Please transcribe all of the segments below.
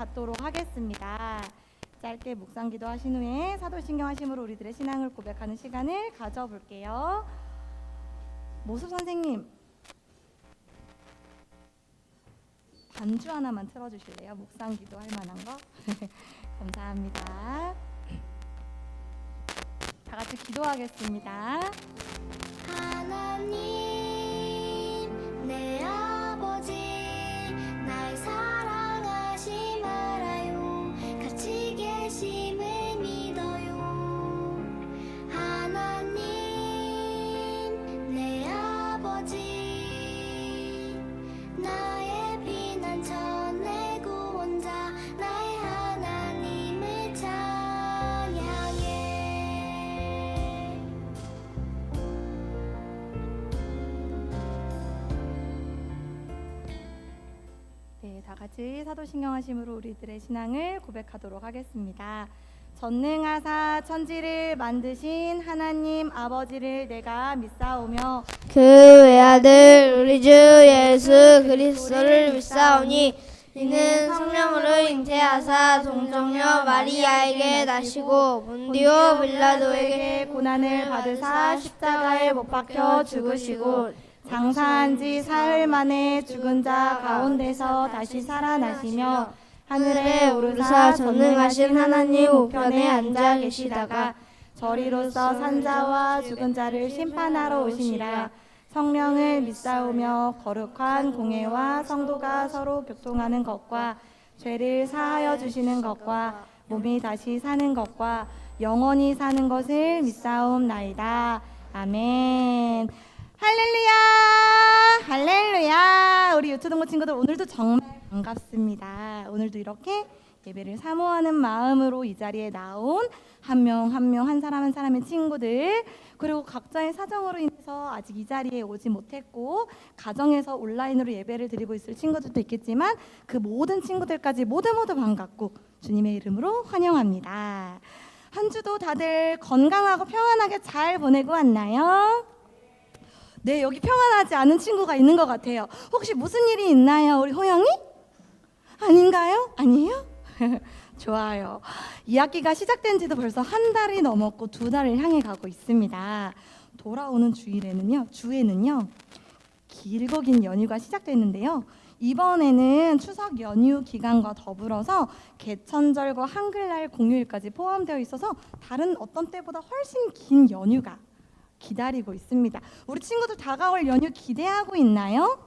갖도록 하겠습니다. 짧게 묵상기도 하신 후에 사도신경 하심으로 우리들의 신앙을 고백하는 시간을 가져볼게요. 모습 선생님, 반주 하나만 틀어주실래요? 묵상기도 할 만한 거? 감사합니다. 다 같이 기도하겠습니다. 하나님 내 아버지 날 사랑하심 알아요. 같이 계심을 믿어요. 하나님 내 아버지 나의 피난처 내 구원자 나의 하나님을 찬양해. 네, 다 같이 사도신경 하심으로 우리들의 신앙을 고백하도록 하겠습니다. 전능하사 천지를 만드신 하나님 아버지를 내가 믿사오며 그 외아들 우리 주 예수 그리스도를 믿사오니 이는 성령으로 잉태하사 동정녀 마리아에게 나시고 본디오 빌라도에게 고난을 받으사 십자가에 못 박혀 죽으시고 장사한 지 사흘 만에 죽은 자 가운데서 다시 살아나시며 하늘에 오르사 전능하신 하나님 우편에 앉아 계시다가 저리로서 산자와 죽은 자를 심판하러 오시니라. 성령을 믿사오며 거룩한 공회와 성도가 서로 교통하는 것과 죄를 사하여 주시는 것과 몸이 다시 사는 것과 영원히 사는 것을 믿사옵나이다. 아멘. 할렐루야, 할렐루야. 우리 유초동부 친구들 오늘도 정말 반갑습니다. 오늘도 이렇게 예배를 사모하는 마음으로 이 자리에 나온 한 명 한 명 한 사람 한 사람의 친구들, 그리고 각자의 사정으로 인해서 아직 이 자리에 오지 못했고 가정에서 온라인으로 예배를 드리고 있을 친구들도 있겠지만 그 모든 친구들까지 모두 반갑고 주님의 이름으로 환영합니다. 한 주도 다들 건강하고 평안하게 잘 보내고 왔나요? 네, 여기 평안하지 않은 친구가 있는 것 같아요. 혹시 무슨 일이 있나요? 우리 호영이? 아닌가요? 아니에요? 좋아요. 2학기가 시작된 지도 벌써 한 달이 넘었고 두 달을 향해 가고 있습니다. 돌아오는 주에는요 길고 긴 연휴가 시작됐는데요. 이번에는 추석 연휴 기간과 더불어서 개천절과 한글날 공휴일까지 포함되어 있어서 다른 어떤 때보다 훨씬 긴 연휴가 기다리고 있습니다. 우리 친구들 다가올 연휴 기대하고 있나요?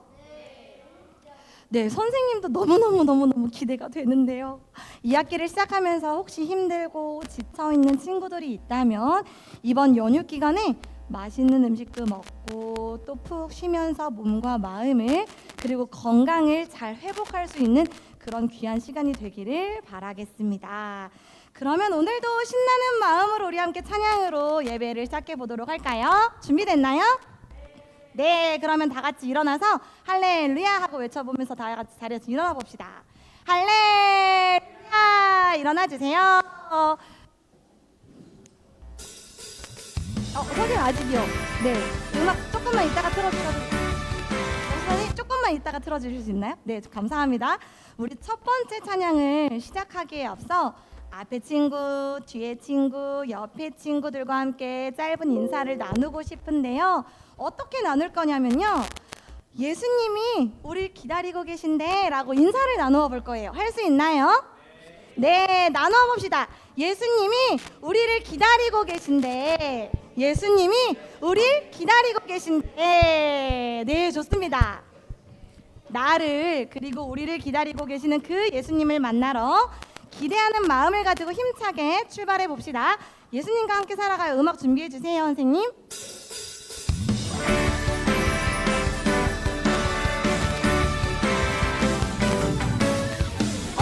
네, 선생님도 너무 기대가 되는데요. 2학기를 시작하면서 혹시 힘들고 지쳐있는 친구들이 있다면 이번 연휴 기간에 맛있는 음식도 먹고 또 푹 쉬면서 몸과 마음을 그리고 건강을 잘 회복할 수 있는 그런 귀한 시간이 되기를 바라겠습니다. 그러면 오늘도 신나는 마음으로 우리 함께 찬양으로 예배를 시작해 보도록 할까요? 준비됐나요? 네, 그러면 다 같이 일어나서 할렐루야 하고 외쳐보면서 다 같이 자리에서 일어나 봅시다. 할렐루야! 일어나 주세요. 선생님 아직이요. 네, 음악 조금만 이따가 틀어주셔도 선생님 조금만 이따가 틀어주실 수 있나요? 네, 감사합니다. 우리 첫 번째 찬양을 시작하기에 앞서 앞에 친구, 뒤에 친구, 옆에 친구들과 함께 짧은 인사를 나누고 싶은데요. 어떻게 나눌 거냐면요. 예수님이 우리를 기다리고 계신데 라고 인사를 나누어 볼 거예요. 할 수 있나요? 네, 나누어 봅시다. 예수님이 우리를 기다리고 계신데, 예수님이 우리를 기다리고 계신데. 네, 좋습니다. 나를 그리고 우리를 기다리고 계시는 그 예수님을 만나러 기대하는 마음을 가지고 힘차게 출발해 봅시다. 예수님과 함께 살아가요. 음악 준비해 주세요, 선생님.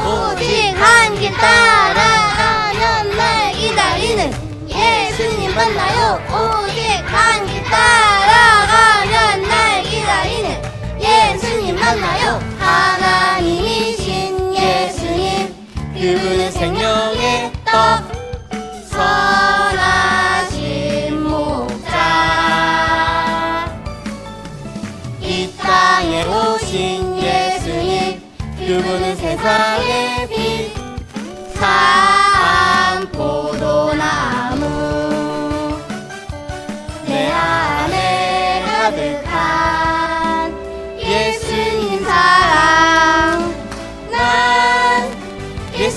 오직 한 길 따라가면 날 기다리는 예수님 만나요. 오직 한 길 따라가면 날 기다리는 예수님 만나요. 하나님이신 예수님 그분은 생명의 떡 선하신 목자 이 땅에 오신 예수님 그분은 세상의 빛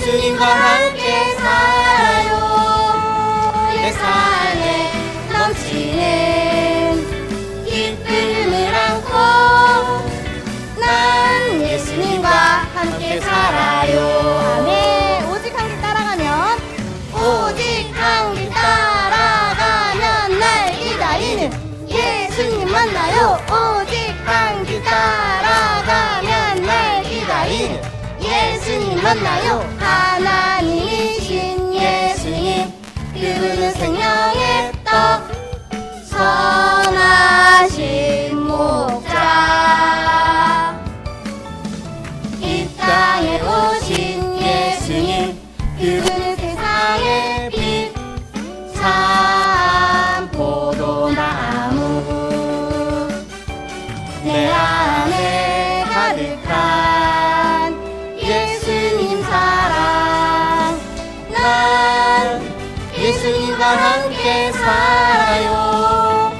예수님과 함께 살아요. 내 삶에 넘치는 기쁨을 안고 난 예수님과 함께 살아요. 아멘. 오직 한 길 따라가면 오직 한 길 따라가면 날 기다리는 예수님 만나요. 오직 한 길 따라가면 날 기다리는 예수님 만나요. 하나님이신 예수님, 그분은 생명의 떡, 선하신 목자. 이 땅에 오신 예수님, 그분은 세상의 빛, 참 포도나무. 내 안에 가득한 예수님 사랑, 난 예수님과 함께 살아요.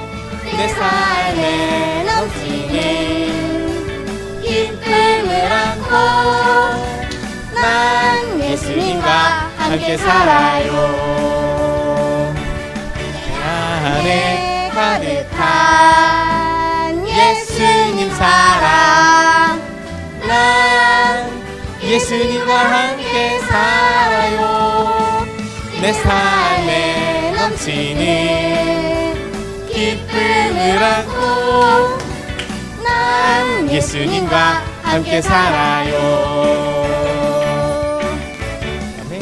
내 삶에 넘치는 기쁨을 안고 난 예수님과 함께 살아요. 내 안에 가득한 예수님 사랑, 난 예수님과 함께 살아요. 내 삶에 넘치는 기쁨을 안고 난 예수님과 함께 살아요. 아멘.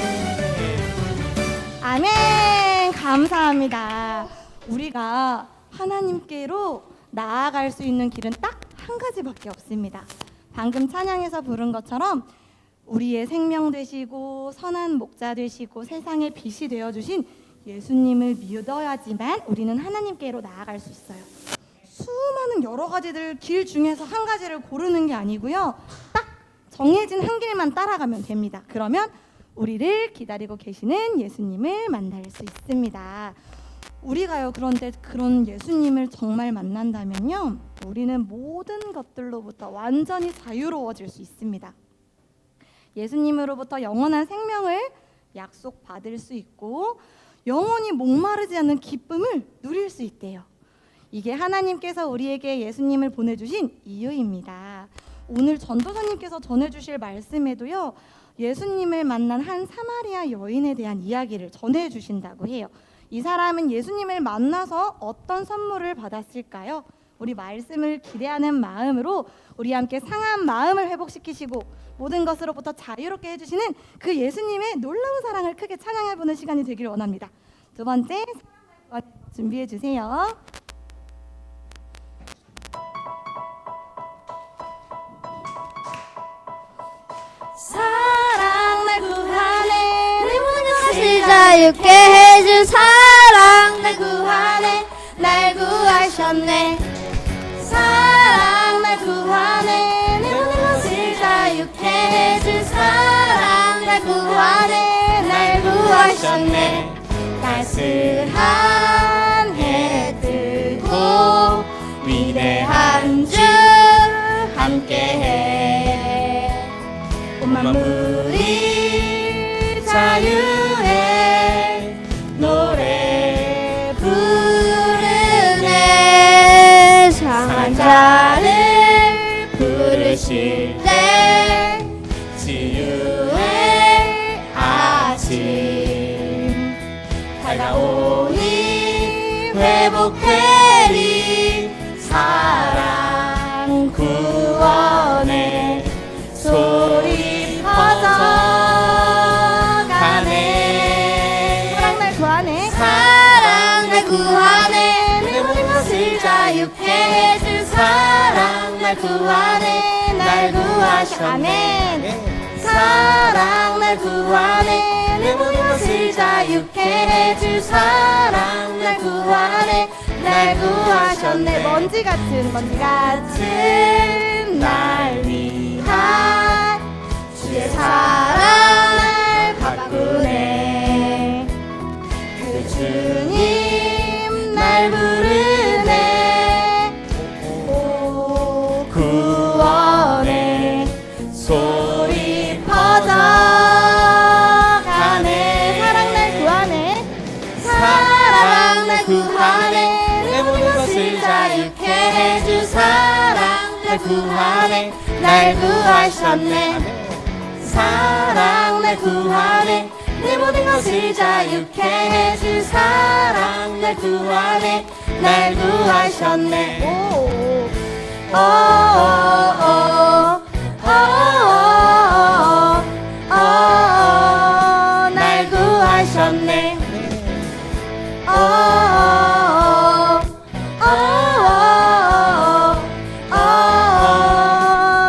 아멘. 감사합니다. 우리가 하나님께로 나아갈 수 있는 길은 딱 한 가지밖에 없습니다. 방금 찬양에서 부른 것처럼 우리의 생명 되시고 선한 목자 되시고 세상의 빛이 되어주신 예수님을 믿어야지만 우리는 하나님께로 나아갈 수 있어요. 수많은 여러 가지들 길 중에서 한 가지를 고르는 게 아니고요. 딱 정해진 한 길만 따라가면 됩니다. 그러면 우리를 기다리고 계시는 예수님을 만날 수 있습니다. 우리가요, 그런데 그런 예수님을 정말 만난다면요, 우리는 모든 것들로부터 완전히 자유로워질 수 있습니다. 예수님으로부터 영원한 생명을 약속받을 수 있고 영원히 목마르지 않는 기쁨을 누릴 수 있대요. 이게 하나님께서 우리에게 예수님을 보내주신 이유입니다. 오늘 전도사님께서 전해주실 말씀에도요, 예수님을 만난 한 사마리아 여인에 대한 이야기를 전해주신다고 해요. 이 사람은 예수님을 만나서 어떤 선물을 받았을까요? 우리 말씀을 기대하는 마음으로 우리 함께 상한 마음을 회복시키시고 모든 것으로부터 자유롭게 해주시는 그 예수님의 놀라운 사랑을 크게 찬양해보는 시간이 되기를 원합니다. 두 번째 준비해 주세요. 사랑 날 구하네, 내 모든 것을 자유케 해줄 사랑 날 구하네, 날 구하셨네. 사랑 날 구하네, 내 모든 것을 자유케 해줄 사랑 날 구하네, 날 구하셨네. 따스한 해 뜨고 위대한 주 함께해. 온 만물이 자유해 노래 부르네. 상한 자를 부르실 때 치유의 아침 다가오니 회복되리. 사랑 구원의 소리 퍼져가네. 사랑 날 구하네. 사랑 날 구하네, 내 모든 것을 자유케 해줄 사랑 날 구하네, 날 구하셨네. 아멘. 사랑 날 구하네, 내 모든 것을 자유케 해줄 사랑 날 구하네, 날 구하셨네. 먼지 같은 날 위한 주의 사랑 날 바꾸네. 그 주님 날 부르네. 오 구원의 소리 퍼져가네. 구하네 날 구하셨네 사랑 날 구하네 내 모든 것을 자유케 해줄 사랑 날 구하네 날 구하셨네 날 구하셨네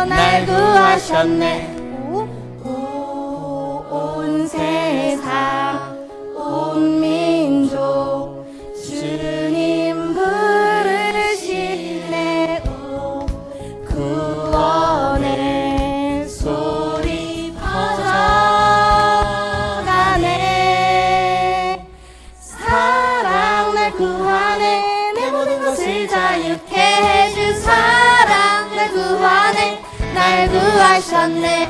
날 구하셨네 온 세상 온 민족 주님 부르시네 구원의 소리 퍼져가네 사랑 날 구하네 내 모든 것을 자유케 해줄 사랑 날 구하네 날 구하셨네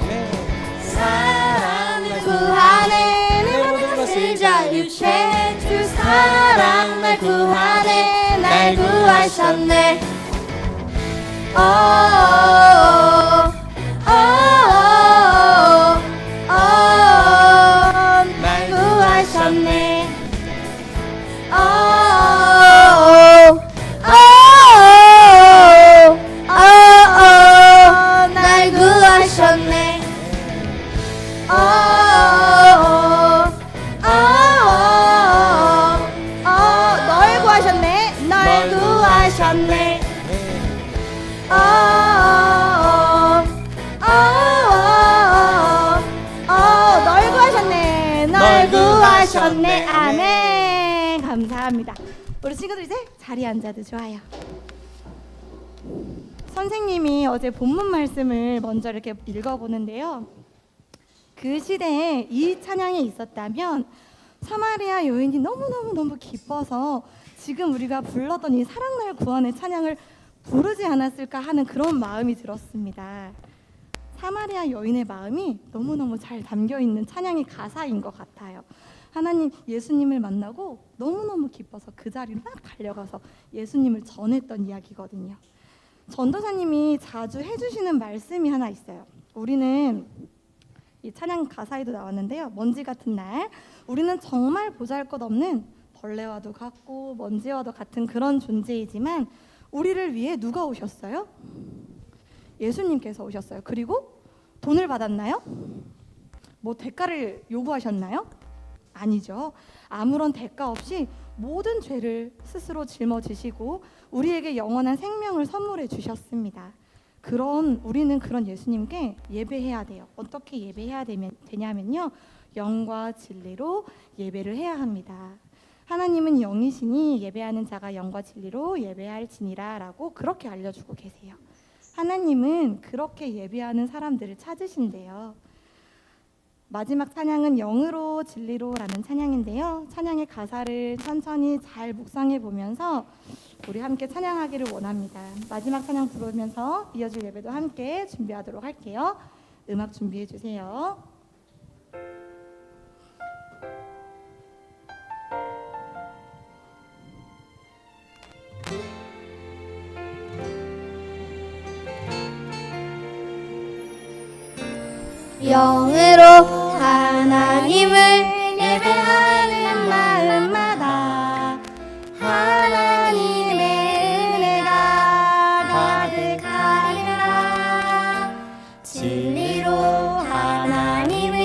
사랑 날 구하네 내 모든 것을 자유케 해줄 사랑 날 구하네 날 구하셨네 날 구하셨네 날 구하셨네 널 구하셨네 널 구하셨네 널 구하셨네 널 구하셨네 아멘 감사합니다. 우리 친구들 이제 자리에 앉아도 좋아요. 선생님이 어제 본문 말씀을 먼저 이렇게 읽어보는데요. 그 시대에 이 찬양이 있었다면 사마리아 여인이 너무 기뻐서 지금 우리가 불렀던 이 사랑날 구원의 찬양을 부르지 않았을까 하는 그런 마음이 들었습니다. 사마리아 여인의 마음이 너무너무 잘 담겨있는 찬양의 가사인 것 같아요. 하나님 예수님을 만나고 너무너무 기뻐서 그 자리로 막 달려가서 예수님을 전했던 이야기거든요. 전도사님이 자주 해주시는 말씀이 하나 있어요. 우리는 이 찬양 가사에도 나왔는데요. 먼지 같은 날 우리는 정말 보잘것없는 벌레와도 같고 먼지와도 같은 그런 존재이지만 우리를 위해 누가 오셨어요? 예수님께서 오셨어요. 그리고 돈을 받았나요? 뭐 대가를 요구하셨나요? 아니죠. 아무런 대가 없이 모든 죄를 스스로 짊어지시고 우리에게 영원한 생명을 선물해 주셨습니다. 우리는 그런 예수님께 예배해야 돼요. 어떻게 예배해야 되냐면요. 영과 진리로 예배를 해야 합니다. 하나님은 영이시니 예배하는 자가 영과 진리로 예배할지니라 라고 그렇게 알려주고 계세요. 하나님은 그렇게 예배하는 사람들을 찾으신대요. 마지막 찬양은 영으로 진리로라는 찬양인데요. 찬양의 가사를 천천히 잘 묵상해 보면서 우리 함께 찬양하기를 원합니다. 마지막 찬양 부르면서 이어질 예배도 함께 준비하도록 할게요. 음악 준비해 주세요. 영으로 하나님을 예배하는 마음마다 하나님의 은혜가 가득하리라. 진리로 하나님을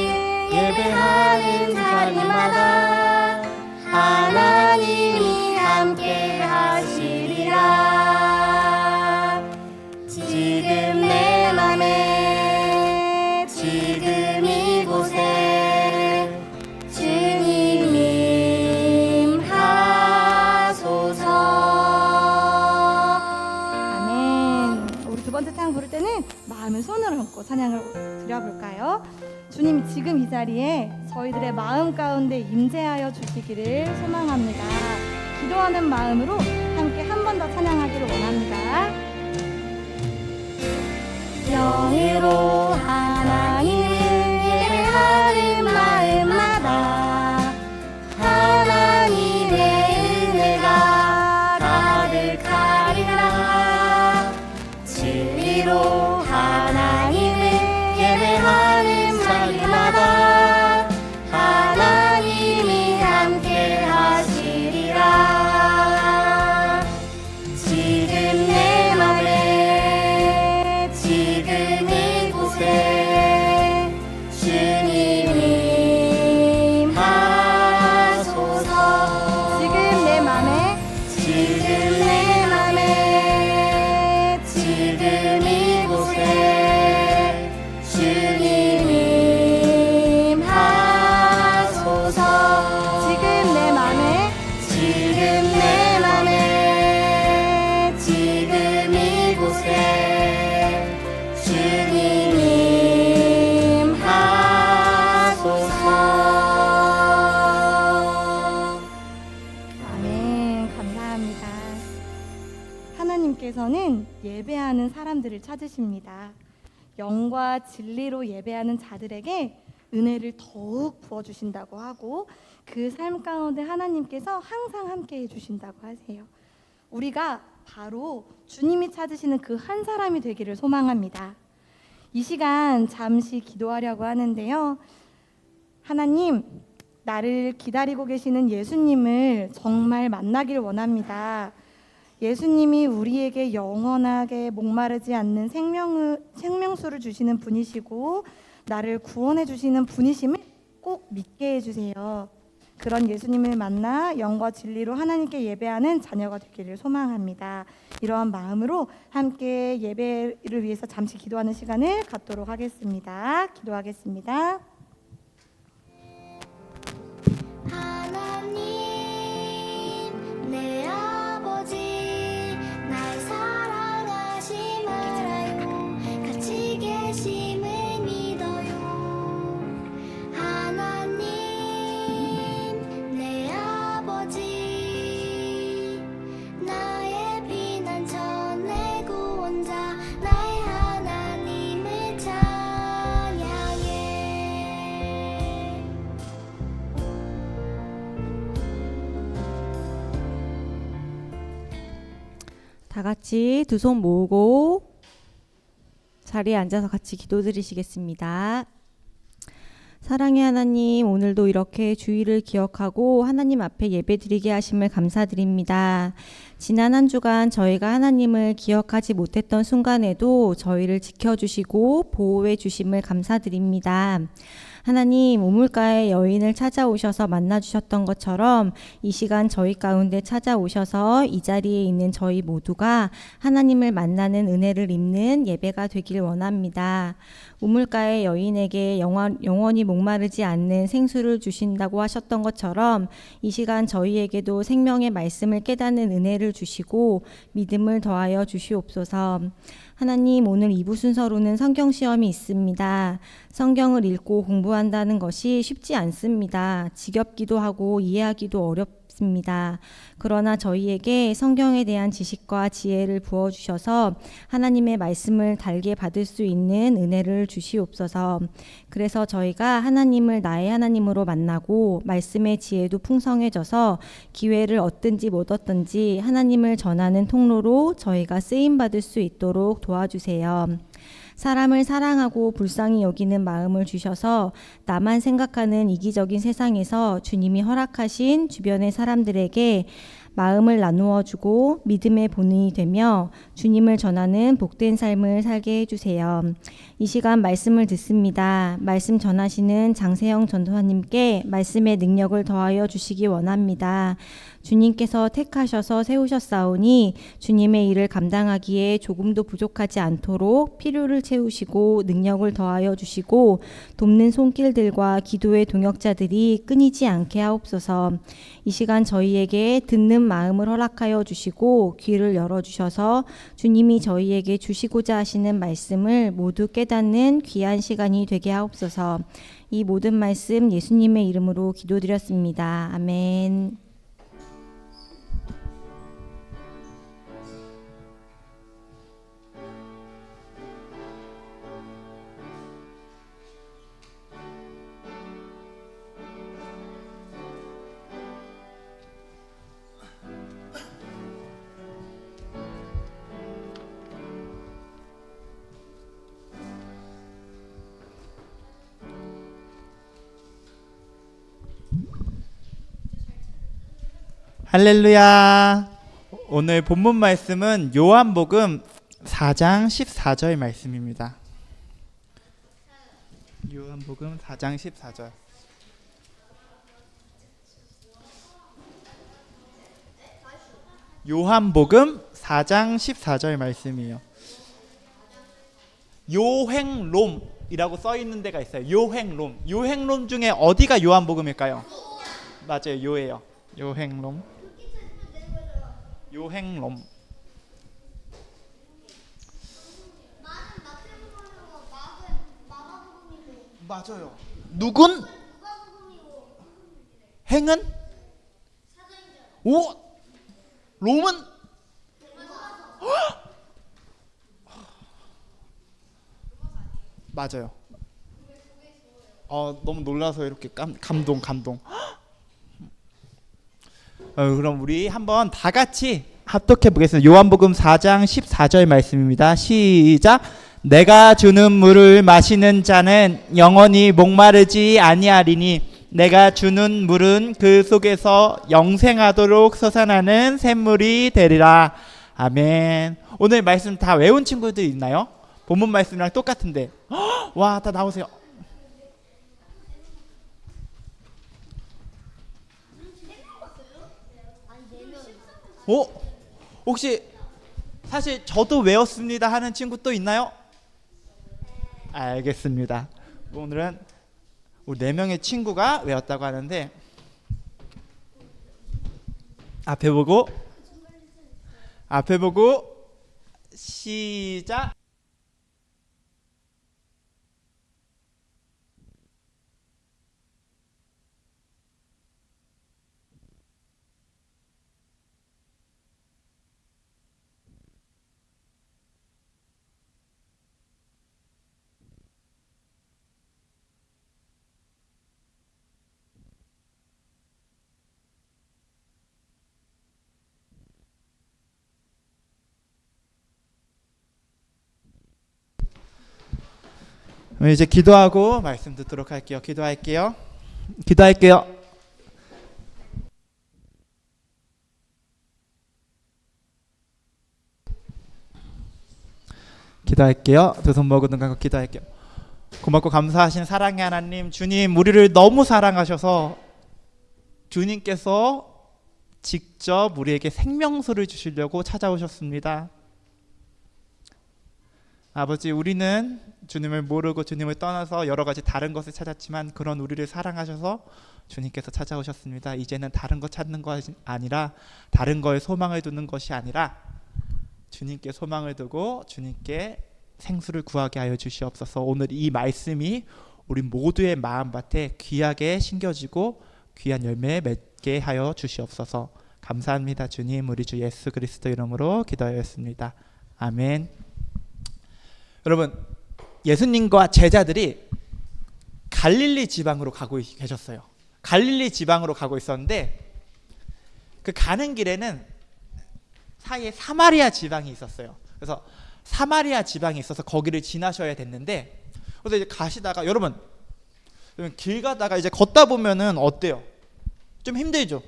예배하는 자리마다 하나님이 함께 하시리라. 지금 내 맘에 지금 이곳에 주님 임하소서. 아멘. 우리 두 번째 찬양 부를 때는 마음을 손으로 얹고 찬양을 드려볼까요? 주님 지금 이 자리에 저희들의 마음 가운데 임재하여 주시기를 소망합니다. 기도하는 마음으로 함께 한 번 더 찬양하기를 원합니다. 영으로 하나님을 예배하는 마음마다 하나님의 은혜가 가득하리라. 진리로 하나님께서는 예배하는 사람들을 찾으십니다. 영과 진리로 예배하는 자들에게 은혜를 더욱 부어주신다고 하고 그 삶 가운데 하나님께서 항상 함께 해주신다고 하세요. 우리가 바로 주님이 찾으시는 그 한 사람이 되기를 소망합니다. 이 시간 잠시 기도하려고 하는데요. 하나님, 나를 기다리고 계시는 예수님을 정말 만나길 원합니다. 예수님이 우리에게 영원하게 목마르지 않는 생명수를 주시는 분이시고 나를 구원해 주시는 분이심을 꼭 믿게 해주세요. 그런 예수님을 만나 영과 진리로 하나님께 예배하는 자녀가 되기를 소망합니다. 이러한 마음으로 함께 예배를 위해서 잠시 기도하는 시간을 갖도록 하겠습니다. 기도하겠습니다. 하나님 내 아버지 날 사랑하심을 알아요 같이 계심을 믿어요 하나님 내 아버지 나의 피난처 내 구원자 나의 하나님을 찬양해 다 같이 두 손 모으고 자리에 앉아서 같이 기도드리시겠습니다. 사랑의 하나님, 오늘도 이렇게 주일을 기억하고 하나님 앞에 예배드리게 하심을 감사드립니다. 지난 한 주간 저희가 하나님을 기억하지 못했던 순간에도 저희를 지켜주시고 보호해 주심을 감사드립니다. 하나님, 우물가의 여인을 찾아오셔서 만나주셨던 것처럼 이 시간 저희 가운데 찾아오셔서 이 자리에 있는 저희 모두가 하나님을 만나는 은혜를 입는 예배가 되길 원합니다. 우물가의 여인에게 영원히 목마르지 않는 생수를 주신다고 하셨던 것처럼 이 시간 저희에게도 생명의 말씀을 깨닫는 은혜를 주시고 믿음을 더하여 주시옵소서. 하나님, 오늘 2부 순서로는 성경 시험이 있습니다. 성경을 읽고 공부한다는 것이 쉽지 않습니다. 지겹기도 하고 이해하기도 어렵습니다. 그러나 저희에게 성경에 대한 지식과 지혜를 부어주셔서 하나님의 말씀을 달게 받을 수 있는 은혜를 주시옵소서. 그래서 저희가 하나님을 나의 하나님으로 만나고 말씀의 지혜도 풍성해져서 기회를 얻든지 못 얻든지 하나님을 전하는 통로로 저희가 쓰임받을 수 있도록 도와주세요. 사람을 사랑하고 불쌍히 여기는 마음을 주셔서 나만 생각하는 이기적인 세상에서 주님이 허락하신 주변의 사람들에게 마음을 나누어 주고 믿음의 본인이 되며 주님을 전하는 복된 삶을 살게 해주세요. 이 시간 말씀을 듣습니다. 말씀 전하시는 장세영 전도사님께 말씀의 능력을 더하여 주시기 원합니다. 주님께서 택하셔서 세우셨사오니 주님의 일을 감당하기에 조금도 부족하지 않도록 필요를 채우시고 능력을 더하여 주시고 돕는 손길들과 기도의 동역자들이 끊이지 않게 하옵소서. 이 시간 저희에게 듣는 마음을 허락하여 주시고 귀를 열어주셔서 주님이 저희에게 주시고자 하시는 말씀을 모두 깨닫는 귀한 시간이 되게 하옵소서. 이 모든 말씀 예수님의 이름으로 기도드렸습니다. 아멘. 할렐루야. 오늘 본문 말씀은 요한복음 4장 14절 말씀입니다. 요한복음 4장 14절. 요한복음 4장 14절 말씀이에요. 요행롬이라고 써 있는 데가 있어요. 요행롬. 요행롬 중에 어디가 요한복음일까요? 맞아요. 요예요. 요행롬. 요행롬. 맞아요. 누군? 행은? 오! 롬은? 헉! 맞아요. 너무 놀라서 이렇게 감동. 그럼 우리 한번 다 같이 합독해 보겠습니다. 요한복음 4장 14절 말씀입니다. 시작. 내가 주는 물을 마시는 자는 영원히 목마르지 아니하리니 내가 주는 물은 그 속에서 영생하도록 솟아나는 샘물이 되리라. 아멘. 오늘 말씀 다 외운 친구들 있나요? 본문 말씀이랑 똑같은데. 와, 다 나오세요. 혹시 사실 저도 외웠습니다 하는 친구 또 있나요? 알겠습니다. 오늘은 우리 4명의 친구가 외웠다고 하는데 앞에 보고 시작. 이제 기도하고 말씀 듣도록 할게요. 기도할게요. 두 손 모으고 눈 감고 기도할게요. 고맙고 감사하신 사랑의 하나님, 주님 우리를 너무 사랑하셔서 주님께서 직접 우리에게 생명수를 주시려고 찾아오셨습니다. 아버지, 우리는 주님을 모르고 주님을 떠나서 여러 가지 다른 것을 찾았지만 그런 우리를 사랑하셔서 주님께서 찾아오셨습니다. 이제는 다른 것 찾는 것이 아니라, 다른 거에 소망을 두는 것이 아니라 주님께 소망을 두고 주님께 생수를 구하게 하여 주시옵소서. 오늘 이 말씀이 우리 모두의 마음밭에 귀하게 심겨지고 귀한 열매 맺게 하여 주시옵소서. 감사합니다. 주님, 우리 주 예수 그리스도 이름으로 기도하였습니다. 아멘. 여러분, 예수님과 제자들이 갈릴리 지방으로 가고 계셨어요. 갈릴리 지방으로 가고 있었는데 그 가는 길에는 사이에 사마리아 지방이 있었어요. 그래서 사마리아 지방이 있어서 거기를 지나셔야 됐는데, 그래서 이제 가시다가 여러분 길 가다가 이제 걷다 보면은 어때요? 좀 힘들죠?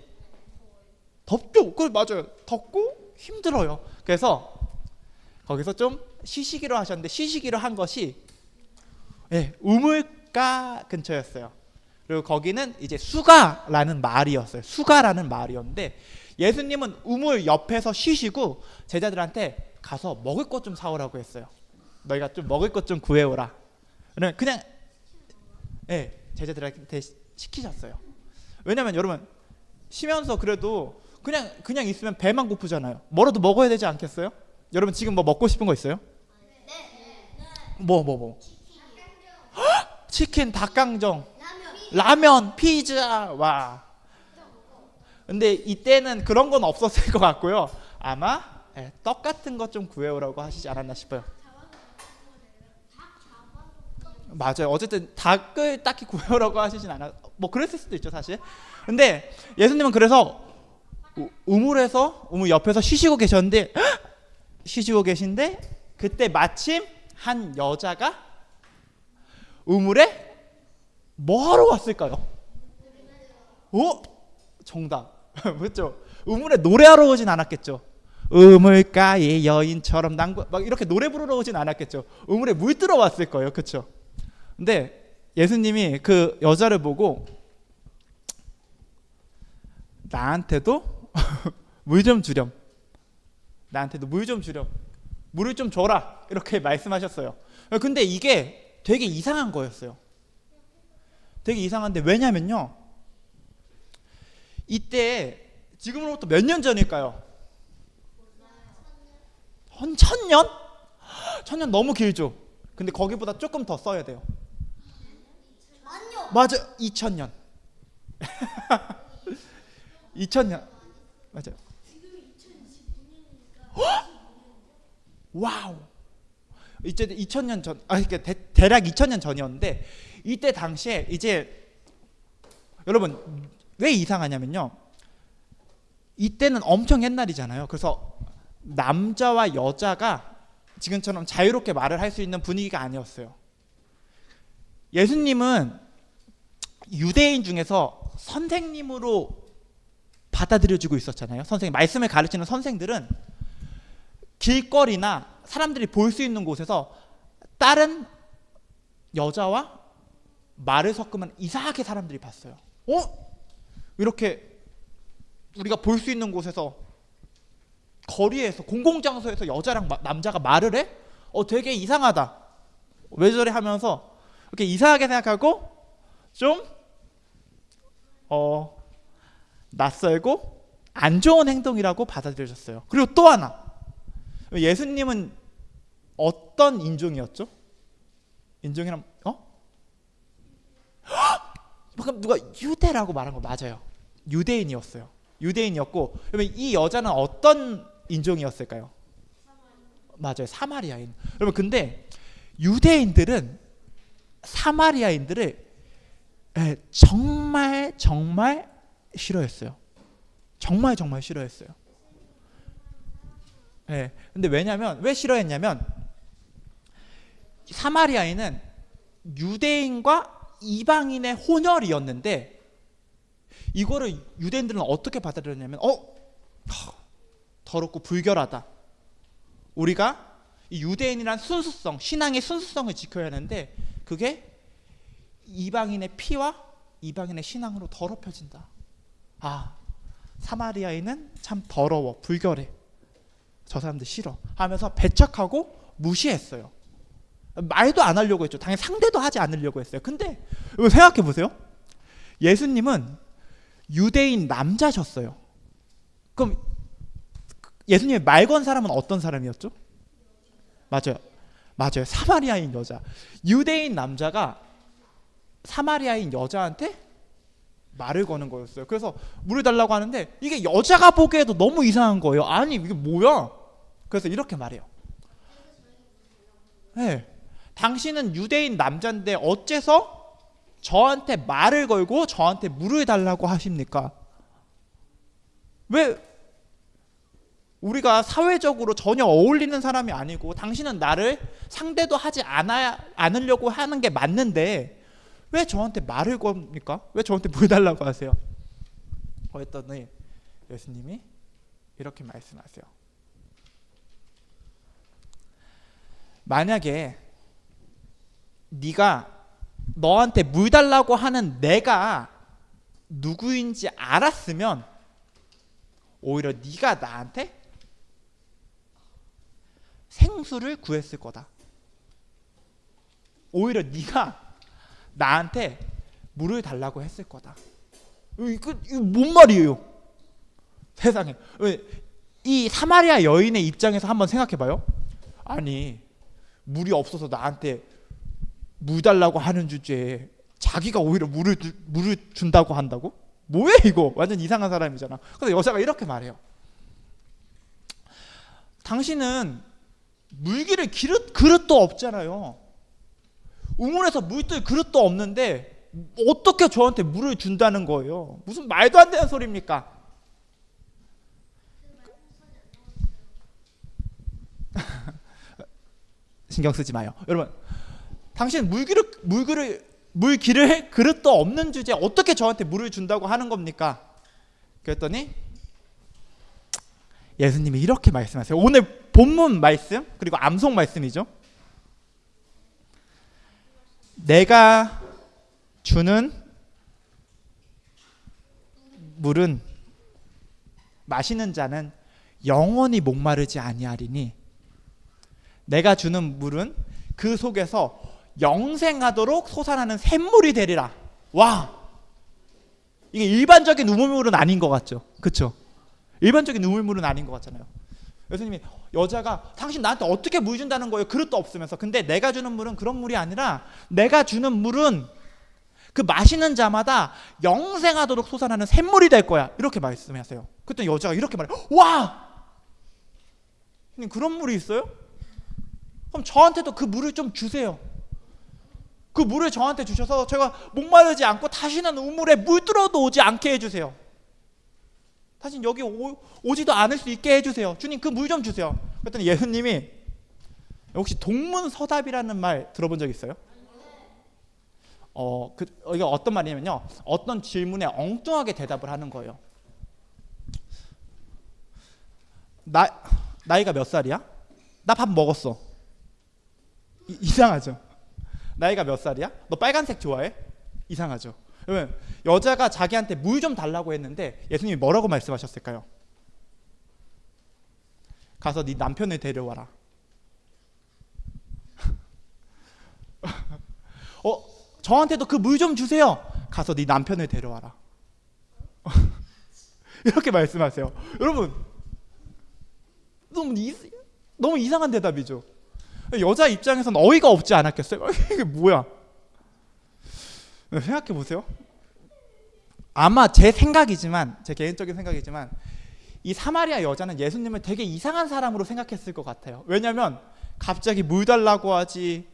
덥죠? 그래, 맞아요. 덥고 힘들어요. 그래서 거기서 좀 쉬시기로 하셨는데, 쉬시기로 한 것이 우물가 근처였어요. 그리고 거기는 이제 수가라는 마을이었어요. 수가라는 마을이었는데 예수님은 우물 옆에서 쉬시고 제자들한테 가서 먹을 것 좀 사오라고 했어요. 너희가 좀 먹을 것 좀 구해오라. 그냥 제자들한테 시키셨어요. 왜냐면 여러분, 쉬면서 그래도 그냥 있으면 배만 고프잖아요. 뭐라도 먹어야 되지 않겠어요? 여러분 지금 뭐 먹고 싶은 거 있어요? 뭐? 치킨, 닭강정, 라면, 피자. 와. 근데 이때는 그런 건 없었을 것 같고요. 아마 떡 같은 것 좀 구해오라고 하시지 않았나 싶어요. 맞아요. 어쨌든 닭을 딱히 구해오라고 하시진 않아. 뭐 그랬을 수도 있죠, 사실. 근데 예수님은 그래서 우물 옆에서 쉬시고 계신데 그때 마침 한 여자가 우물에 뭐 하러 왔을까요? 정답. 그렇죠? 우물에 노래하러 오진 않았겠죠. 우물가의 여인처럼 막 이렇게 노래 부르러 오진 않았겠죠. 우물에 물 들어왔을 거예요. 그렇죠? 근데 예수님이 그 여자를 보고 나한테도 물 좀 주렴. 물을 좀 줘라. 이렇게 말씀하셨어요. 근데 이게 되게 이상한 거였어요. 되게 이상한데, 왜냐면요, 이때 지금으로부터 몇 년 전일까요? 한 1000년? 1000년 너무 길죠. 근데 거기보다 조금 더 써야 돼요. 맞아, 2000년. 2000년. 맞아요. 와우. 이제 2000년 전, 그러니까 대략 2000년 전이었는데 이때 당시에 이제 여러분 왜 이상하냐면요. 이때는 엄청 옛날이잖아요. 그래서 남자와 여자가 지금처럼 자유롭게 말을 할 수 있는 분위기가 아니었어요. 예수님은 유대인 중에서 선생님으로 받아들여지고 있었잖아요. 선생님, 말씀을 가르치는 선생들은 길거리나 사람들이 볼 수 있는 곳에서 다른 여자와 말을 섞으면 이상하게 사람들이 봤어요. 이렇게 우리가 볼 수 있는 곳에서, 거리에서, 공공장소에서 여자랑 남자가 말을 해? 되게 이상하다. 왜 저래 하면서 이렇게 이상하게 생각하고 좀 낯설고 안 좋은 행동이라고 받아들여졌어요. 그리고 또 하나, 예수님은 어떤 인종이었죠? 인종이란 방금 누가 유대라고 말한 거 맞아요. 유대인이었어요. 유대인이었고, 그러면 이 여자는 어떤 인종이었을까요? 맞아요. 사마리아인. 여러분 근데 유대인들은 사마리아인들을 정말 정말 싫어했어요. 정말 정말 싫어했어요. 근데 왜냐면, 왜 싫어했냐면 사마리아인은 유대인과 이방인의 혼혈이었는데 이거를 유대인들은 어떻게 받아들였냐면 더럽고 불결하다. 우리가 이 유대인이란 순수성, 신앙의 순수성을 지켜야 하는데 그게 이방인의 피와 이방인의 신앙으로 더럽혀진다. 사마리아인은 참 더러워, 불결해, 저 사람들 싫어 하면서 배척하고 무시했어요. 말도 안 하려고 했죠. 당연히 상대도 하지 않으려고 했어요. 근데 이거 생각해 보세요. 예수님은 유대인 남자셨어요. 그럼 예수님의 말 건 사람은 어떤 사람이었죠? 맞아요. 사마리아인 여자. 유대인 남자가 사마리아인 여자한테 말을 거는 거였어요. 그래서 물을 달라고 하는데 이게 여자가 보기에도 너무 이상한 거예요. 아니 이게 뭐야? 그래서 이렇게 말해요. 당신은 유대인 남자인데 어째서 저한테 말을 걸고 저한테 물을 달라고 하십니까? 왜 우리가 사회적으로 전혀 어울리는 사람이 아니고 당신은 나를 상대도 하지 않으려고 하는 게 맞는데 왜 저한테 말을 겁니까? 왜 저한테 물 달라고 하세요? 했더니 예수님이 이렇게 말씀하세요. 만약에 네가 너한테 물 달라고 하는 내가 누구인지 알았으면 오히려 네가 나한테 생수를 구했을 거다. 오히려 네가 나한테 물을 달라고 했을 거다. 이거 뭔 말이에요? 세상에. 이 사마리아 여인의 입장에서 한번 생각해봐요. 아니 물이 없어서 나한테 물 달라고 하는 주제에 자기가 오히려 물을 준다고 한다고? 뭐야 이거? 완전 이상한 사람이잖아. 그래서 여자가 이렇게 말해요. 당신은 물기를 그릇도 없잖아요. 우물에서 물 뜰 그릇도 없는데 어떻게 저한테 물을 준다는 거예요? 무슨 말도 안 되는 소리입니까? 신경 쓰지 마요. 여러분, 당신 물기를 그릇도 없는 주제에 어떻게 저한테 물을 준다고 하는 겁니까? 그랬더니 예수님이 이렇게 말씀하세요. 오늘 본문 말씀, 그리고 암송 말씀이죠. 내가 주는 물은 마시는 자는 영원히 목마르지 아니하리니 내가 주는 물은 그 속에서 영생하도록 솟아나는 샘물이 되리라. 와, 이게 일반적인 우물물은 아닌 것 같죠? 그렇죠? 일반적인 우물물은 아닌 것 같잖아요. 예수님이 여자가 당신 나한테 어떻게 물 준다는 거예요? 그릇도 없으면서. 근데 내가 주는 물은 그런 물이 아니라 내가 주는 물은 그 마시는 자마다 영생하도록 솟아나는 샘물이 될 거야. 이렇게 말씀하세요. 그때 여자가 이렇게 말해요. 와! 그런 물이 있어요? 그럼 저한테도 그 물을 좀 주세요. 그 물을 저한테 주셔서 제가 목마르지 않고 다시는 우물에 물들어도 오지 않게 해주세요. 다시 여기 오지도 않을 수 있게 해주세요. 주님 그 물 좀 주세요. 그랬더니 예수님이, 혹시 동문서답이라는 말 들어본 적 있어요? 이게 어떤 말이냐면요, 어떤 질문에 엉뚱하게 대답을 하는 거예요. 나이가 몇 살이야? 나 밥 먹었어. 이상하죠? 나이가 몇 살이야? 너 빨간색 좋아해? 이상하죠? 그러면 여자가 자기한테 물 좀 달라고 했는데 예수님이 뭐라고 말씀하셨을까요? 가서 네 남편을 데려와라. 저한테도 그 물 좀 주세요. 가서 네 남편을 데려와라. 이렇게 말씀하세요. 여러분, 너무 이상한 대답이죠. 여자 입장에서는 어이가 없지 않았겠어요? 이게 뭐야? 생각해 보세요. 아마 제 생각이지만, 제 개인적인 생각이지만, 이 사마리아 여자는 예수님을 되게 이상한 사람으로 생각했을 것 같아요. 왜냐하면 갑자기 물 달라고 하지,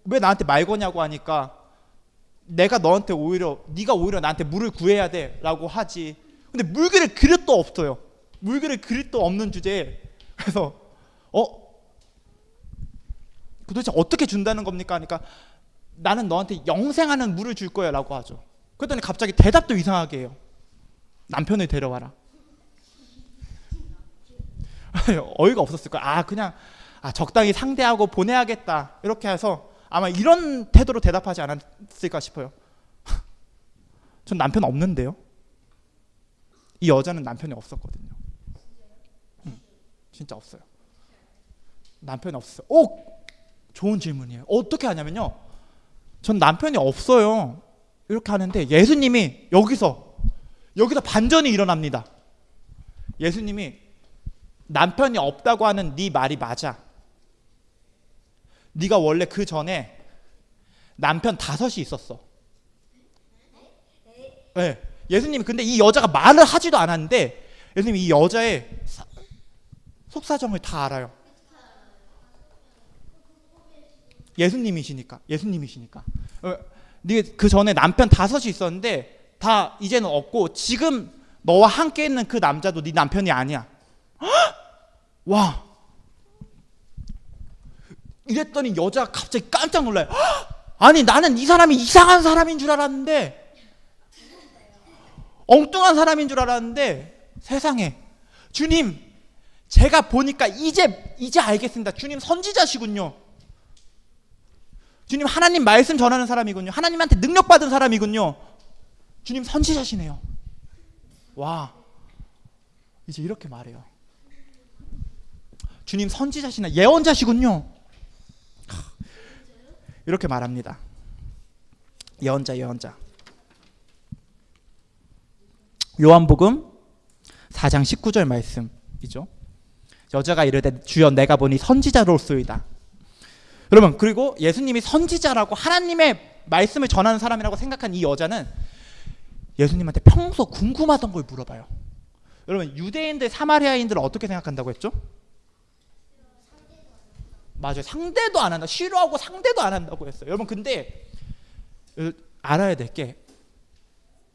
왜 나한테 말 거냐고 하니까 네가 오히려 나한테 물을 구해야 돼라고 하지. 근데 물 그릴 그릇도 없어요. 물 그릴 그릇도 없는 주제에, 그래서 도대체 어떻게 준다는 겁니까? 하니까 나는 너한테 영생하는 물을 줄 거야 라고 하죠. 그랬더니 갑자기 대답도 이상하게 해요. 남편을 데려와라. 어이가 없었을 거야. 그냥 적당히 상대하고 보내야겠다 이렇게 해서 아마 이런 태도로 대답하지 않았을까 싶어요. 전 남편 없는데요. 이 여자는 남편이 없었거든요. 진짜 없어요. 남편이 없어요. 좋은 질문이에요. 어떻게 하냐면요, 전 남편이 없어요 이렇게 하는데 예수님이 여기서 반전이 일어납니다. 예수님이 남편이 없다고 하는 네 말이 맞아. 네가 원래 그 전에 남편 5이 있었어. 네. 예수님이 근데 이 여자가 말을 하지도 않았는데 예수님이 이 여자의 속사정을 다 알아요. 예수님이시니까. 네가 그 전에 남편 5이 있었는데 다 이제는 없고 지금 너와 함께 있는 그 남자도 네 남편이 아니야. 와. 이랬더니 여자가 갑자기 깜짝 놀라요. 아니 나는 이 사람이 이상한 사람인 줄 알았는데, 엉뚱한 사람인 줄 알았는데, 세상에 주님 제가 보니까 이제 알겠습니다. 주님 선지자시군요. 주님 하나님 말씀 전하는 사람이군요. 하나님한테 능력받은 사람이군요. 주님 선지자시네요. 와, 이제 이렇게 말해요. 주님 선지자시나 예언자시군요. 이렇게 말합니다. 예언자. 요한복음 4장 19절 말씀이죠. 여자가 이르되 주여 내가 보니 선지자로소이다. 여러분, 그리고 예수님이 선지자라고 하나님의 말씀을 전하는 사람이라고 생각한 이 여자는 예수님한테 평소 궁금하던 걸 물어봐요. 여러분, 유대인들 사마리아인들은 어떻게 생각한다고 했죠? 맞아요. 상대도 안 한다. 싫어하고 상대도 안 한다고 했어요. 여러분, 근데 알아야 될 게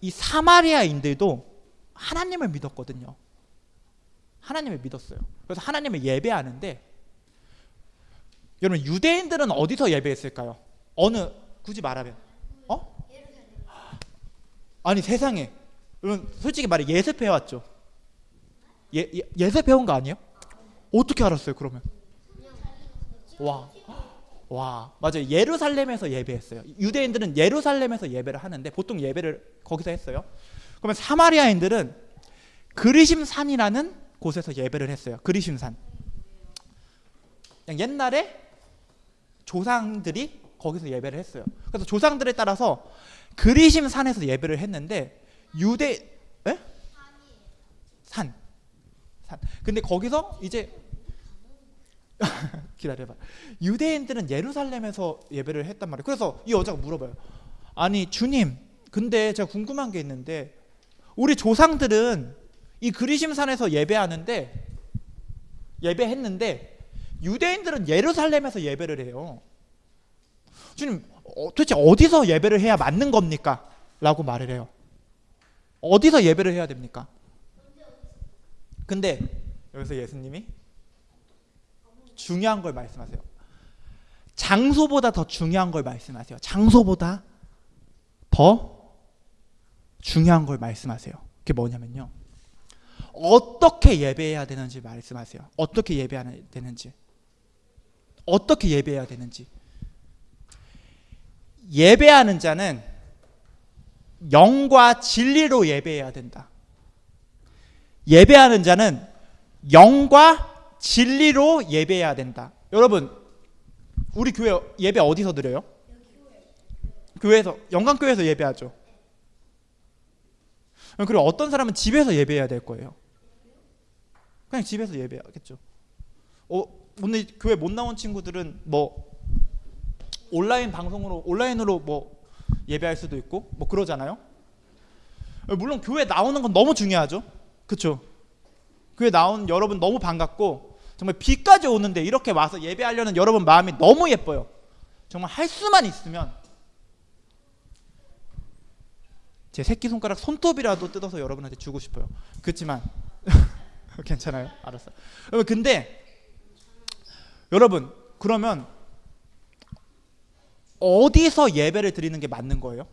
이 사마리아인들도 하나님을 믿었거든요. 하나님을 믿었어요. 그래서 하나님을 예배하는데, 여러분 유대인들은 어디서 예배했을까요? 굳이 말하면 아니 세상에, 여러분 솔직히 말해 예습해 왔죠? 예습해 온 거 아니에요? 어떻게 알았어요 그러면? 와, 맞아요. 예루살렘에서 예배했어요. 유대인들은 예루살렘에서 예배를 하는데 보통 예배를 거기서 했어요. 그러면 사마리아인들은 그리심산이라는 곳에서 예배를 했어요. 그리심산. 그냥 옛날에 조상들이 거기서 예배를 했어요. 그래서 조상들에 따라서 그리심산에서 예배를 했는데 산. 근데 거기서 이제 기다려봐. 유대인들은 예루살렘에서 예배를 했단 말이에요. 그래서 이 여자가 물어봐요. 아니 주님, 근데 제가 궁금한 게 있는데 우리 조상들은 이 그리심산에서 예배했는데 유대인들은 예루살렘에서 예배를 해요. 주님, 도대체 어디서 예배를 해야 맞는 겁니까? 라고 말을 해요. 어디서 예배를 해야 됩니까? 근데 여기서 예수님이 중요한 걸 말씀하세요. 장소보다 더 중요한 걸 말씀하세요. 장소보다 더 중요한 걸 말씀하세요. 그게 뭐냐면요, 어떻게 예배해야 되는지 말씀하세요. 어떻게 예배해야 되는지. 어떻게 예배해야 되는지. 예배하는 자는 영과 진리로 예배해야 된다. 예배하는 자는 영과 진리로 예배해야 된다. 여러분, 우리 교회 예배 어디서 드려요? 교회에서, 영광교회에서 예배하죠. 그리고 어떤 사람은 집에서 예배해야 될 거예요. 그냥 집에서 예배하겠죠. 오늘 교회 못 나온 친구들은 뭐 온라인으로 뭐 예배할 수도 있고 뭐 그러잖아요. 물론 교회 나오는 건 너무 중요하죠. 그렇죠? 교회 나온 여러분 너무 반갑고, 정말 비까지 오는데 이렇게 와서 예배하려는 여러분 마음이 너무 예뻐요. 정말 할 수만 있으면 제 새끼손가락 손톱이라도 뜯어서 여러분한테 주고 싶어요. 그렇지만 괜찮아요? 알았어요. 근데 여러분, 그러면 어디서 예배를 드리는 게 맞는 거예요?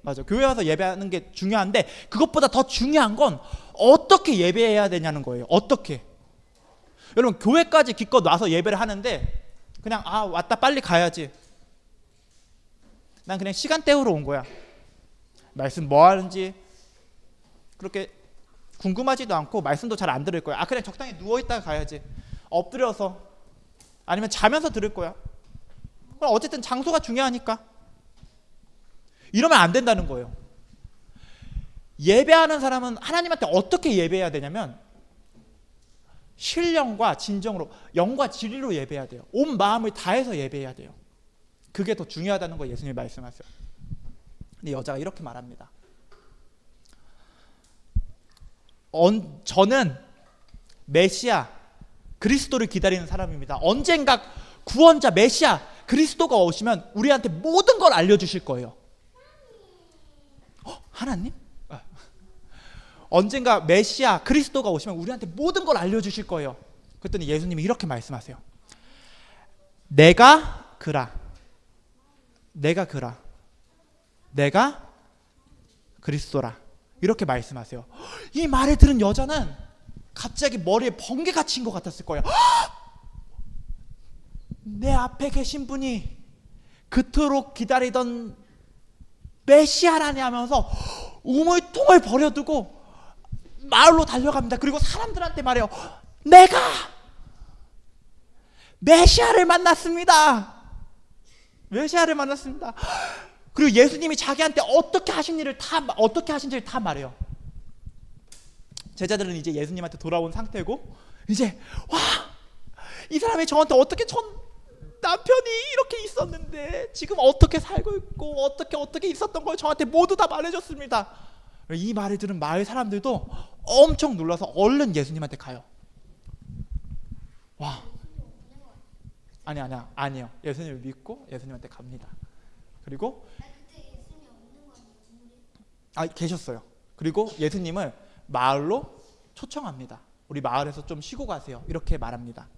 맞아, 교회 와서 예배하는 게 중요한데 그것보다 더 중요한 건 어떻게 예배해야 되냐는 거예요. 어떻게. 여러분, 교회까지 기껏 와서 예배를 하는데 그냥 왔다 빨리 가야지, 난 그냥 시간 때우러 온 거야, 말씀 뭐 하는지 그렇게 궁금하지도 않고 말씀도 잘 안 들을 거야, 그냥 적당히 누워있다가 가야지, 엎드려서 아니면 자면서 들을 거야, 그럼 어쨌든 장소가 중요하니까, 이러면 안 된다는 거예요. 예배하는 사람은 하나님한테 어떻게 예배해야 되냐면 신령과 진정으로, 영과 진리로 예배해야 돼요. 온 마음을 다해서 예배해야 돼요. 그게 더 중요하다는 거 예수님이 말씀하세요. 근데 여자가 이렇게 말합니다. 저는 메시아 그리스도를 기다리는 사람입니다. 언젠가 구원자 메시아 그리스도가 오시면 우리한테 모든 걸 알려주실 거예요. 하나님? 언젠가 메시아 그리스도가 오시면 우리한테 모든 걸 알려주실 거예요. 그랬더니 예수님이 이렇게 말씀하세요. 내가 그라. 내가 그리스도라. 이렇게 말씀하세요. 이 말을 들은 여자는 갑자기 머리에 번개가 친 것 같았을 거예요. 내 앞에 계신 분이 그토록 기다리던 메시아라니 하면서 우물통을 버려두고 마을로 달려갑니다. 그리고 사람들한테 말해요. 내가 메시아를 만났습니다. 그리고 예수님이 자기한테 어떻게 하신지를 다 말해요. 제자들은 이제 예수님한테 돌아온 상태고, 이제 이 사람이 저한테 어떻게 남편이 이렇게 있었는데 지금 어떻게 살고 있고 어떻게 있었던 걸 저한테 모두 다 말해줬습니다. 이 말을 들은 마을 사람들도 엄청 놀라서 얼른 예수님한테 가요. 아니에요. 예수님을 믿고 예수님한테 갑니다. 그리고 계셨어요. 그리고 예수님을 마을로 초청합니다. 우리 마을에서 좀 쉬고 가세요. 이렇게 말합니다.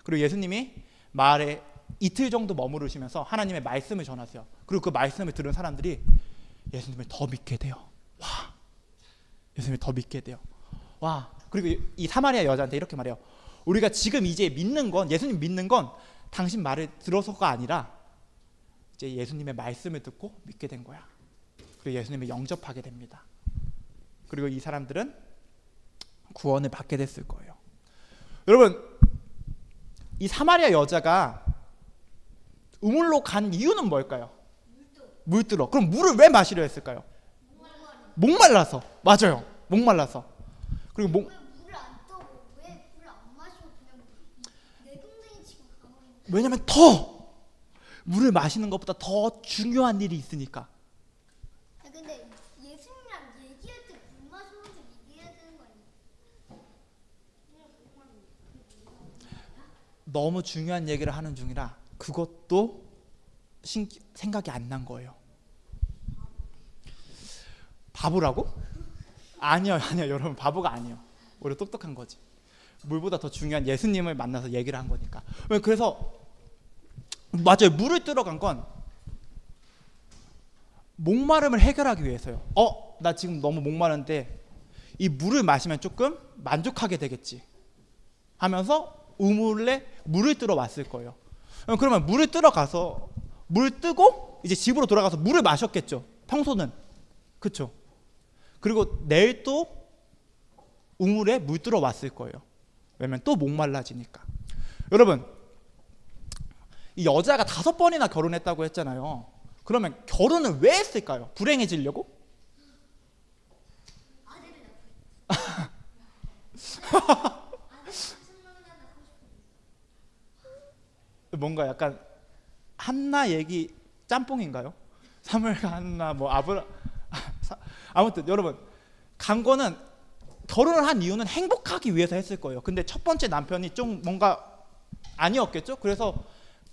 그리고 예수님이 마을에 이틀 정도 머무르시면서 하나님의 말씀을 전하세요. 그리고 그 말씀을 들은 사람들이 예수님을 더 믿게 돼요. 예수님을 더 믿게 돼요. 그리고 이 사마리아 여자한테 이렇게 말해요. 우리가 지금 이제 믿는 건, 예수님 믿는 건 당신 말을 들어서가 아니라 이제 예수님의 말씀을 듣고 믿게 된 거야. 그리고 예수님을 영접하게 됩니다. 그리고 이 사람들은 구원을 받게 됐을 거예요. 여러분, 이 사마리아 여자가 우물로 간 이유는 뭘까요? 물들어. 그럼 물을 왜 마시려 했을까요? 목말라서. 맞아요. 목말라서. 그리고 물을 안 떠고 왜 물을 안 마시고 그냥 내 동생이 지금 가만히 있는 거야? 왜냐면 더 물을 마시는 것보다 더 중요한 일이 있으니까. 근데 예수님이랑 얘기할 때 물 마시면서 얘기해야 되는 거 아니야? 너무 중요한 얘기를 하는 중이라 그것도 생각이 안 난 거예요. 바보라고? 아니요, 여러분 바보가 아니에요. 오히려 똑똑한 거지. 물보다 더 중요한 예수님을 만나서 얘기를 한 거니까. 그래서 맞아요. 물을 들어간 건 목마름을 해결하기 위해서요. 나 지금 너무 목마른데 이 물을 마시면 조금 만족하게 되겠지 하면서 우물에 물을 뜨러 왔을 거예요. 그러면 물을 뜨러 가서 물 뜨고 이제 집으로 돌아가서 물을 마셨겠죠. 평소는. 그렇죠? 그리고 내일 또 우물에 물 뜨러 왔을 거예요. 왜냐면 또 목말라지니까. 여러분, 이 여자가 5번이나 결혼했다고 했잖아요. 그러면 결혼을 왜 했을까요? 불행해지려고? 뭔가 약간 한나 얘기 짬뽕인가요? 사무엘과 한나 뭐 아무튼 여러분 간 거는 결혼을 한 이유는 행복하기 위해서 했을 거예요. 근데 첫 번째 남편이 좀 뭔가 아니었겠죠? 그래서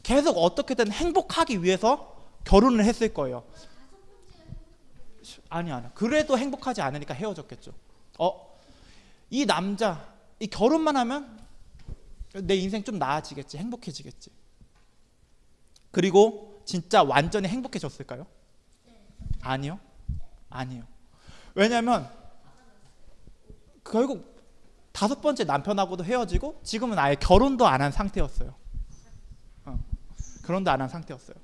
계속 어떻게든 행복하기 위해서 결혼을 했을 거예요. 아니야. 그래도 행복하지 않으니까 헤어졌겠죠. 이 남자 이 결혼만 하면 내 인생 좀 나아지겠지, 행복해지겠지. 그리고 진짜 완전히 행복해졌을까요? 아니요. 왜냐하면 결국 5번째 남편하고도 헤어지고 지금은 아예 결혼도 안 한 상태였어요. 결혼도 안 한 상태였어요.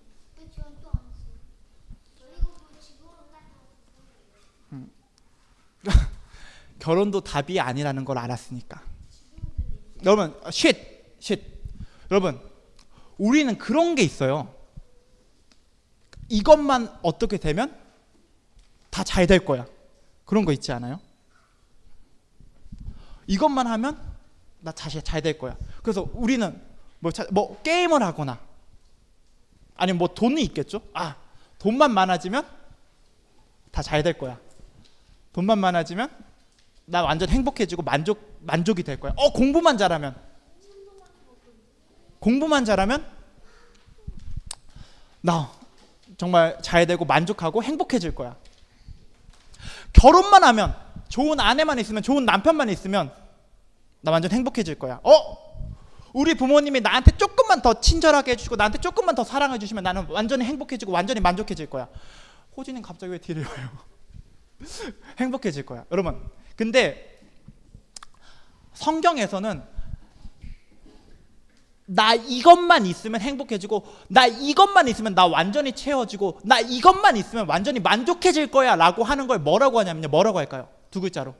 결혼도 답이 아니라는 걸 알았으니까. 여러분, 여러분, 우리는 그런 게 있어요. 이것만 어떻게 되면 다 잘 될 거야. 그런 거 있지 않아요? 이것만 하면 나 다시 잘 될 거야. 그래서 우리는 뭐 게임을 하거나 아니면 뭐 돈이 있겠죠. 돈만 많아지면 다 잘 될 거야. 돈만 많아지면 나 완전 행복해지고 만족이 될 거야. 공부만 잘하면 나 정말 잘 되고 만족하고 행복해질 거야. 결혼만 하면 좋은 아내만 있으면 좋은 남편만 있으면 나 완전 행복해질 거야. 우리 부모님이 나한테 조금만 더 친절하게 해주시고 나한테 조금만 더 사랑해 주시면 나는 완전히 행복해지고 완전히 만족해질 거야. 호진이는 갑자기 왜 뒤를 와요? 행복해질 거야. 여러분, 근데 성경에서는 나 이것만 있으면 행복해지고 나 이것만 있으면 나 완전히 채워지고 나 이것만 있으면 완전히 만족해질 거야 라고 하는 걸 뭐라고 하냐면요. 뭐라고 할까요? 2글자로.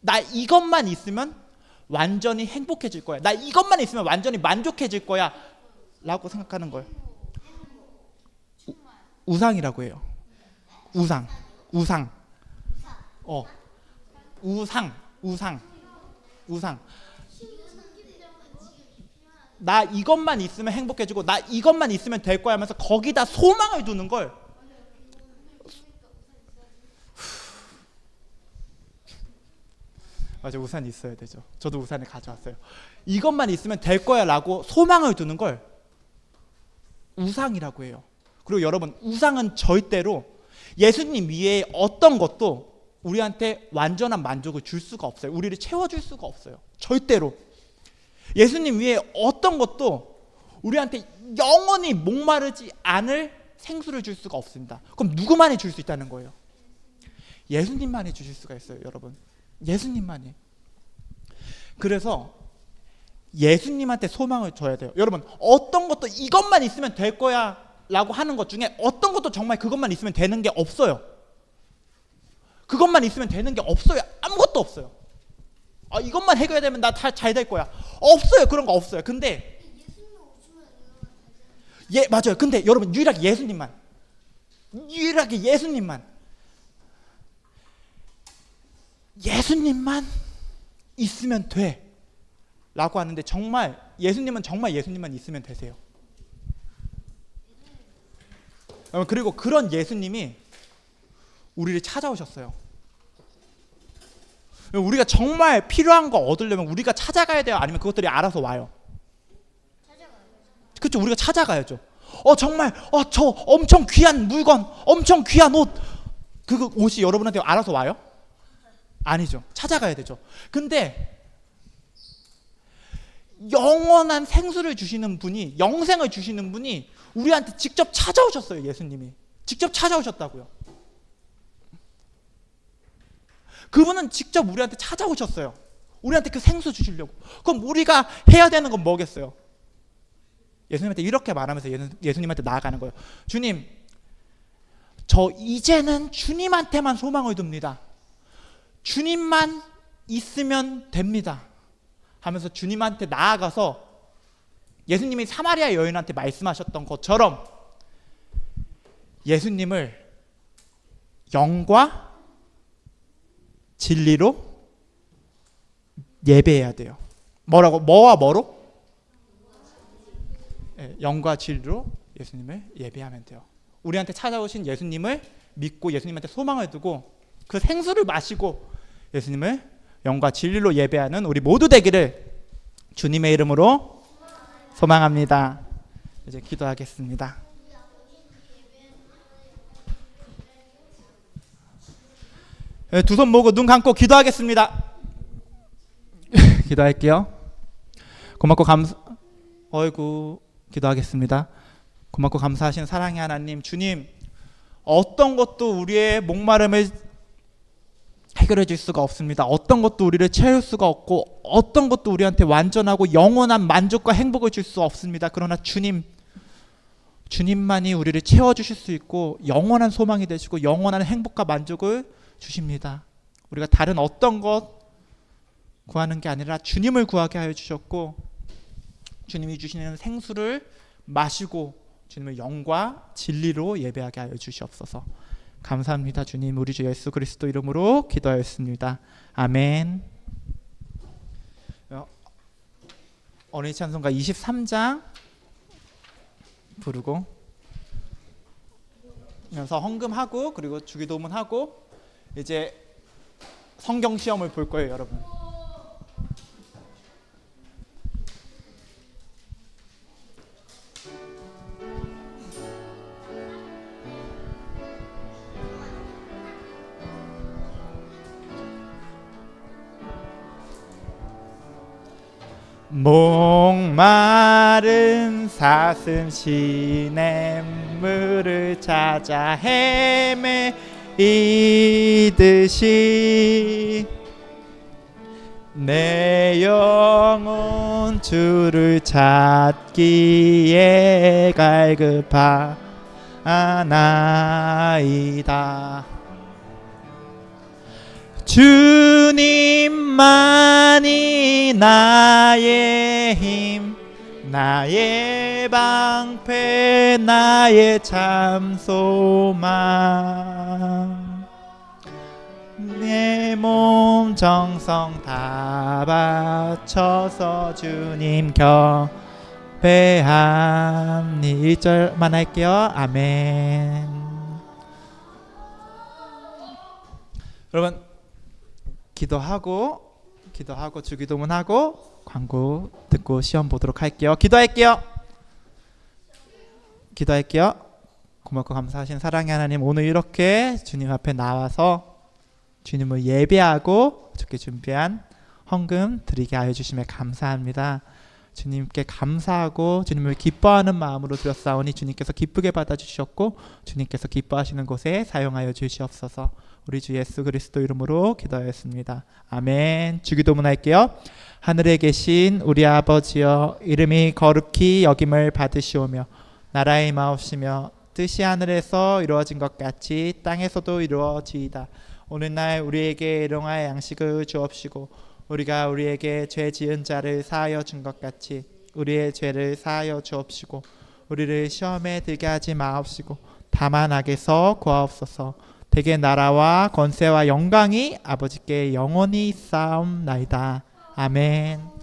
나 이것만 있으면 완전히 행복해질 거야. 나 이것만 있으면 완전히 만족해질 거야 라고 생각하는 거예요. 우상이라고 해요. 우상. 나 이것만 있으면 행복해지고 나 이것만 있으면 될 거야 하면서 거기다 소망을 두는 걸 맞아, 우산이 있어야 되죠. 저도 우산을 가져왔어요. 이것만 있으면 될 거야 라고 소망을 두는 걸 우상이라고 해요. 그리고 여러분, 우상은 절대로 예수님 위에 어떤 것도 우리한테 완전한 만족을 줄 수가 없어요. 우리를 채워줄 수가 없어요. 절대로. 예수님 위에 어떤 것도 우리한테 영원히 목마르지 않을 생수를 줄 수가 없습니다. 그럼 누구만이 줄 수 있다는 거예요? 예수님만이 주실 수가 있어요, 여러분. 예수님만이. 그래서 예수님한테 소망을 줘야 돼요. 여러분, 어떤 것도 이것만 있으면 될 거야 라고 하는 것 중에 어떤 것도 정말 그것만 있으면 되는 게 없어요. 그것만 있으면 되는 게 없어요. 아무것도 없어요. 이것만 해결되면 나 잘 될 거야. 없어요. 그런 거 없어요. 근데 맞아요. 근데 여러분, 유일하게 예수님만 있으면 돼 라고 하는데 정말 예수님은 정말 예수님만 있으면 되세요. 그리고 그런 예수님이 우리를 찾아오셨어요. 우리가 정말 필요한 거 얻으려면 우리가 찾아가야 돼요? 아니면 그것들이 알아서 와요? 그렇죠. 우리가 찾아가야죠. 정말 저 엄청 귀한 물건, 엄청 귀한 옷, 그 옷이 여러분한테 알아서 와요? 아니죠. 찾아가야 되죠. 근데 영원한 생수를 주시는 분이, 영생을 주시는 분이 우리한테 직접 찾아오셨어요. 예수님이 직접 찾아오셨다고요. 그분은 직접 우리한테 찾아오셨어요. 우리한테 그 생수 주시려고. 그럼 우리가 해야 되는 건 뭐겠어요? 예수님한테 이렇게 말하면서 예수님한테 나아가는 거예요. 주님, 저 이제는 주님한테만 소망을 둡니다. 주님만 있으면 됩니다 하면서 주님한테 나아가서 예수님이 사마리아 여인한테 말씀하셨던 것처럼 예수님을 영과 진리로 예배해야 돼요. 뭐라고? 뭐와 뭐로? 영과 진리로 예수님을 예배하면 돼요. 우리한테 찾아오신 예수님을 믿고 예수님한테 소망을 두고 그 생수를 마시고 예수님을 영과 진리로 예배하는 우리 모두 되기를 주님의 이름으로 소망합니다. 이제 기도하겠습니다. 두 손 모으고 눈 감고 기도하겠습니다. 기도할게요. 고맙고 기도하겠습니다. 고맙고 감사하신 사랑의 하나님, 주님, 어떤 것도 우리의 목마름을 해결해 줄 수가 없습니다. 어떤 것도 우리를 채울 수가 없고 어떤 것도 우리한테 완전하고 영원한 만족과 행복을 줄 수 없습니다. 그러나 주님만이 우리를 채워주실 수 있고 영원한 소망이 되시고 영원한 행복과 만족을 주십니다. 우리가 다른 어떤 것 구하는 게 아니라 주님을 구하게 하여 주셨고 주님이 주시는 생수를 마시고 주님의 영과 진리로 예배하게 하여 주시옵소서. 감사합니다. 주님, 우리 주 예수 그리스도 이름으로 기도하였습니다. 아멘. 어린이 찬송가 23장 부르고 면서 헌금하고 그리고 주기도문하고 이제 성경 시험을 볼 거예요, 여러분. 목마른 사슴 시냇물을 찾아 헤매이듯이 내 영혼 주를 찾기에 갈급하나이다. 주님만이 나의 힘, 나의 방패, 나의 참 소망. 내 몸 정성 다 바쳐서 주님 경배함니. 1절만 할게요. 아멘. 여러분, 기도하고 주기도문하고 광고 듣고 시험 보도록 할게요. 기도할게요. 고맙고 감사하신 사랑의 하나님, 오늘 이렇게 주님 앞에 나와서 주님을 예배하고 주께 준비한 헌금 드리게 하여 주심에 감사합니다. 주님께 감사하고 주님을 기뻐하는 마음으로 드렸사오니 주님께서 기쁘게 받아주셨고 주님께서 기뻐하시는 곳에 사용하여 주시옵소서. 우리 주 예수 그리스도 이름으로 기도하였습니다. 아멘. 주기도문 할게요. 하늘에 계신 우리 아버지여, 이름이 거룩히 여김을 받으시오며 나라의 마옵시며 뜻이 하늘에서 이루어진 것 같이 땅에서도 이루어지이다. 오늘날 우리에게 일용할 양식을 주옵시고 우리가 우리에게 죄 지은 자를 사하여 준 것 같이 우리의 죄를 사하여 주옵시고 우리를 시험에 들게 하지 마옵시고 다만 악에서 구하옵소서. 대개 나라와 권세와 영광이 아버지께 영원히 있사옵나이다. 아멘.